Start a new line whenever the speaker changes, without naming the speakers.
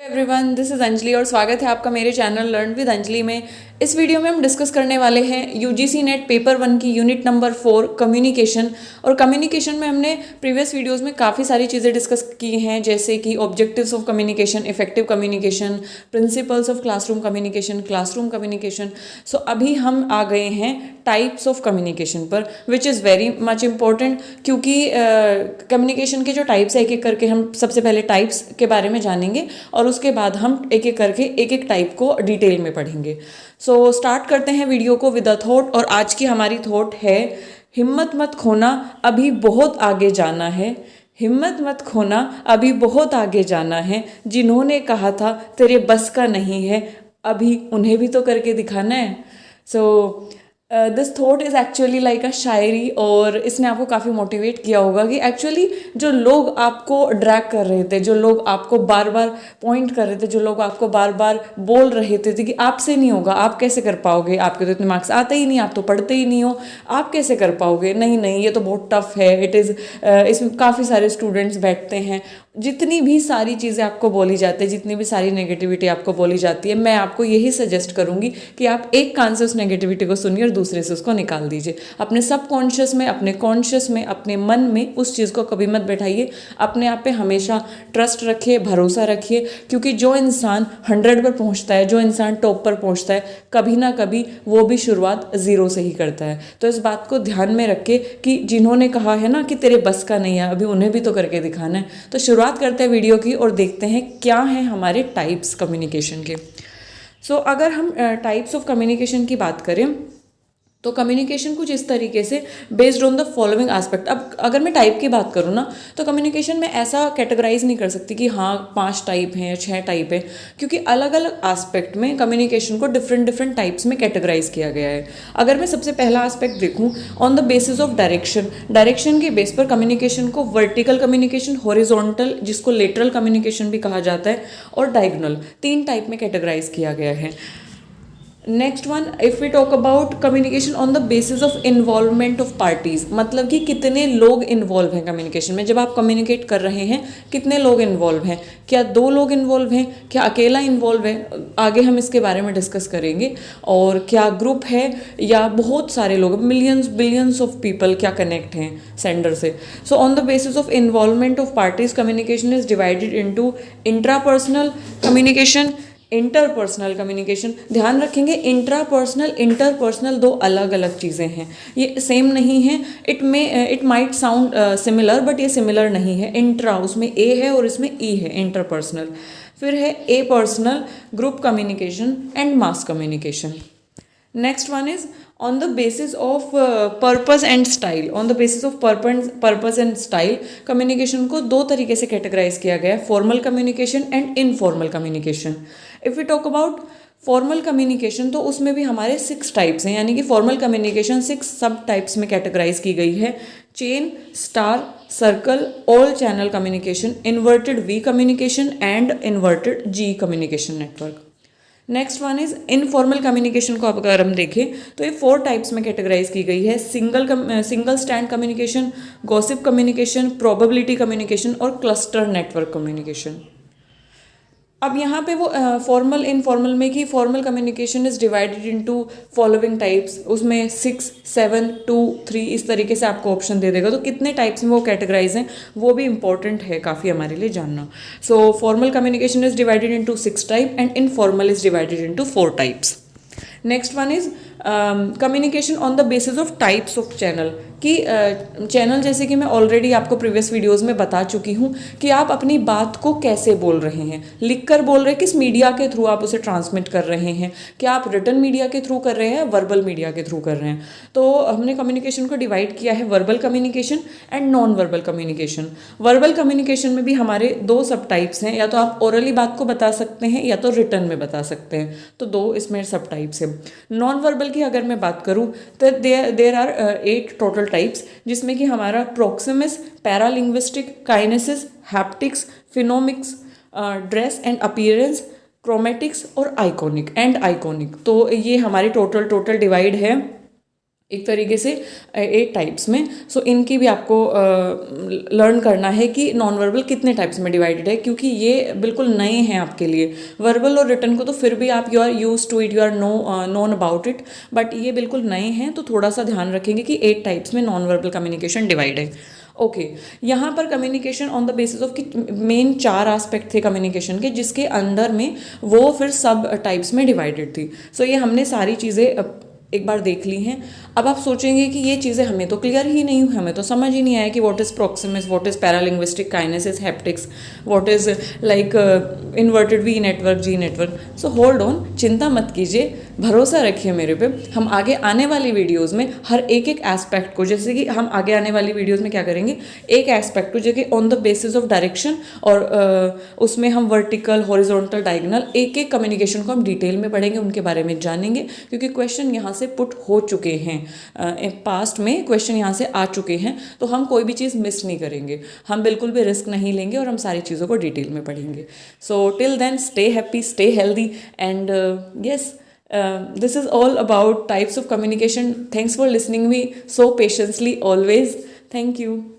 Everyone, this is Anjali और स्वागत है आपका मेरे चैनल लर्न विद अंजलि में। इस वीडियो में हम डिस्कस करने वाले हैं यूजीसी नेट पेपर 1 की यूनिट नंबर 4 कम्युनिकेशन। और कम्युनिकेशन में हमने प्रीवियस वीडियोस में काफ़ी सारी चीज़ें डिस्कस की हैं, जैसे कि objectives of communication, effective communication, principles of classroom communication. So अभी हम आ गए हैं टाइप्स ऑफ कम्युनिकेशन पर, which is very much important, क्योंकि कम्युनिकेशन के जो टाइप्स है एक एक करके हम सबसे पहले टाइप्स के बारे में जानेंगे और उसके बाद हम एक एक करके एक एक टाइप को डिटेल में पढ़ेंगे। सो स्टार्ट करते हैं वीडियो को विद अ थॉट। और आज की हमारी थॉट है, हिम्मत मत खोना, अभी बहुत आगे जाना है। हिम्मत मत खोना, अभी बहुत आगे जाना है। जिन्होंने कहा था तेरे बस का नहीं है, अभी उन्हें भी तो करके दिखाना है। So this thought is actually like a shayari, और इसने आपको काफ़ी मोटिवेट किया होगा कि एक्चुअली जो लोग आपको ड्रैग कर रहे थे, जो लोग आपको बार बार पॉइंट कर रहे थे, जो लोग आपको बार बार बोल रहे थे कि आपसे नहीं होगा, आप कैसे कर पाओगे, आपके तो इतने मार्क्स आते ही नहीं, आप तो पढ़ते ही नहीं हो, आप कैसे कर पाओगे, नहीं नहीं ये तो बहुत टफ है, इट इज़ इसमें काफ़ी सारे स्टूडेंट्स बैठते हैं। जितनी भी सारी चीज़ें आपको बोली जाती है, जितनी भी सारी नेगेटिविटी आपको बोली जाती है, मैं आपको यही सजेस्ट करूँगी कि आप एक कान से उस नेगेटिविटी को सुनिए और दूसरे से उसको निकाल दीजिए। अपने सबकॉन्शियस में, अपने कॉन्शियस में, अपने मन में उस चीज़ को कभी मत बैठाइए। अपने आप पे हमेशा ट्रस्ट रखिए, भरोसा रखिए, क्योंकि जो इंसान 100 पर पहुंचता है, जो इंसान टॉप पर पहुंचता है, कभी ना कभी वो भी शुरुआत ज़ीरो से ही करता है। तो इस बात को ध्यान में रखे कि जिन्होंने कहा है ना कि तेरे बस का नहीं है, अभी उन्हें भी तो करके दिखाना है। तो शुरुआत करते हैं वीडियो की और देखते हैं क्या हैं हमारे टाइप्स कम्युनिकेशन के। सो अगर हम टाइप्स ऑफ कम्युनिकेशन की बात करें तो कम्युनिकेशन कुछ इस तरीके से based on the following aspect. अब अगर मैं टाइप की बात करूँ ना, तो कम्युनिकेशन में ऐसा कैटेगराइज नहीं कर सकती कि हाँ 5 टाइप हैं या 6 टाइप है, क्योंकि अलग अलग एस्पेक्ट में कम्युनिकेशन को डिफरेंट डिफरेंट टाइप्स में कैटेगराइज किया गया है। अगर मैं सबसे पहला एस्पेक्ट देखूँ, on the basis of direction के बेस पर कम्युनिकेशन को वर्टिकल कम्युनिकेशन, हॉरिजॉन्टल जिसको लेटरल कम्युनिकेशन भी कहा जाता है, और डायगोनल, 3 टाइप में कैटेगराइज किया गया है। Next one, if we talk about communication on the basis of involvement of parties, मतलब कि कितने लोग इन्वॉल्व हैं कम्युनिकेशन में। जब आप कम्युनिकेट कर रहे हैं, कितने लोग इन्वॉल्व हैं, क्या 2 लोग इन्वॉल्व हैं, क्या अकेला इन्वॉल्व है, आगे हम इसके बारे में डिस्कस करेंगे। और क्या ग्रुप है या बहुत सारे लोग, मिलियंस बिलियंस ऑफ पीपल क्या कनेक्ट हैं सेंडर से। So on the basis of involvement of parties communication is divided into intrapersonal communication, interpersonal communication. ध्यान रखेंगे इंट्रापर्सनल इंटरपर्सनल 2 अलग अलग चीज़ें हैं, ये सेम नहीं है। It might sound similar, but ये सिमिलर नहीं है। इंट्रा उसमें ए है और इसमें ई है, इंटरपर्सनल। फिर है a personal, group communication and mass communication. Next one is on the basis of purpose and style. On the basis of purpose and style communication को 2 तरीके से कैटेगराइज किया गया है, formal communication and informal communication. If we talk about formal communication, तो उसमें भी हमारे 6 टाइप्स हैं, यानी कि फॉर्मल कम्युनिकेशन 6 सब टाइप्स में कैटेगराइज की गई है। Chain, star, circle, all channel communication, inverted V communication and inverted G communication network. Next one is informal communication को अगर हम देखें तो ये 4 टाइप्स में कैटेगराइज की गई है, single stand communication, gossip communication, probability communication और क्लस्टर नेटवर्क कम्युनिकेशन। अब यहाँ पे वो फॉर्मल इनफॉर्मल में कि formal communication is divided into following types, उसमें 6, 7, 2, 3 इस तरीके से आपको ऑप्शन दे देगा। तो कितने टाइप्स में वो कैटेगराइज हैं वो भी इंपॉर्टेंट है काफ़ी हमारे लिए जानना। So formal communication is divided into 6 type and informal is divided into 4 types. Next one is communication on the basis of types of channel, कि चैनल जैसे कि मैं ऑलरेडी आपको प्रीवियस वीडियोस में बता चुकी हूँ कि आप अपनी बात को कैसे बोल रहे हैं, लिखकर बोल रहे हैं, किस मीडिया के थ्रू आप उसे ट्रांसमिट कर रहे हैं, क्या आप रिटन मीडिया के थ्रू कर रहे हैं, वर्बल मीडिया के थ्रू कर रहे हैं। तो हमने कम्युनिकेशन को डिवाइड किया है verbal communication and non verbal communication. Verbal communication में भी हमारे 2 सब टाइप्स हैं, या तो आप ओरली बात को बता सकते हैं या तो रिटन में बता सकते हैं, तो 2 इसमें सब टाइप्स हैं। नॉन वर्बल की अगर मैं बात करूँ तो देर आर 8 टोटल टाइप्स, जिसमें कि हमारा proxemics, paralinguistic, kinesis, haptics, phonemics, dress and appearance, chromatics और आइकॉनिक। तो ये हमारी टोटल डिवाइड है एक तरीके से 8 टाइप्स में। सो इनकी भी आपको लर्न करना है कि नॉन वर्बल कितने टाइप्स में डिवाइडेड है, क्योंकि ये बिल्कुल नए हैं आपके लिए। वर्बल और रिटन को तो फिर भी आप you are use to it, you are known about it, but ये बिल्कुल नए हैं, तो थोड़ा सा ध्यान रखेंगे कि 8 टाइप्स में नॉन वर्बल कम्युनिकेशन डिवाइड है। ओके, यहाँ पर communication on the basis of कि मेन 4 एस्पेक्ट थे कम्युनिकेशन के, जिसके अंदर में वो फिर सब टाइप्स में डिवाइडेड थी। सो ये हमने सारी चीज़ें एक बार देख ली हैं। अब आप सोचेंगे कि ये चीज़ें हमें तो क्लियर ही नहीं हुई, हमें तो समझ ही नहीं आया कि what is proxemics, what is paralinguistic kinesis, haptics, what is like inverted V network, G network. So hold on, चिंता मत कीजिए, भरोसा रखिए मेरे पे। हम आगे आने वाली वीडियोस में हर एक एक एस्पेक्ट को, जैसे कि हम आगे आने वाली वीडियोस में क्या करेंगे, एक एस्पेक्ट को जो कि on the basis of direction, और उसमें हम वर्टिकल, हॉरिजॉन्टल, डायगोनल, एक एक कम्युनिकेशन को हम डिटेल में पढ़ेंगे, उनके बारे में जानेंगे, क्योंकि क्वेश्चन यहाँ से पुट हो चुके हैं, पास्ट में क्वेश्चन यहाँ से आ चुके हैं, तो हम कोई भी चीज़ मिस नहीं करेंगे, हम बिल्कुल भी रिस्क नहीं लेंगे, और हम सारी चीज़ों को डिटेल में पढ़ेंगे। So till then stay happy, stay healthy, and yes, this is all about types of communication. Thanks for listening me so patiently always. Thank you.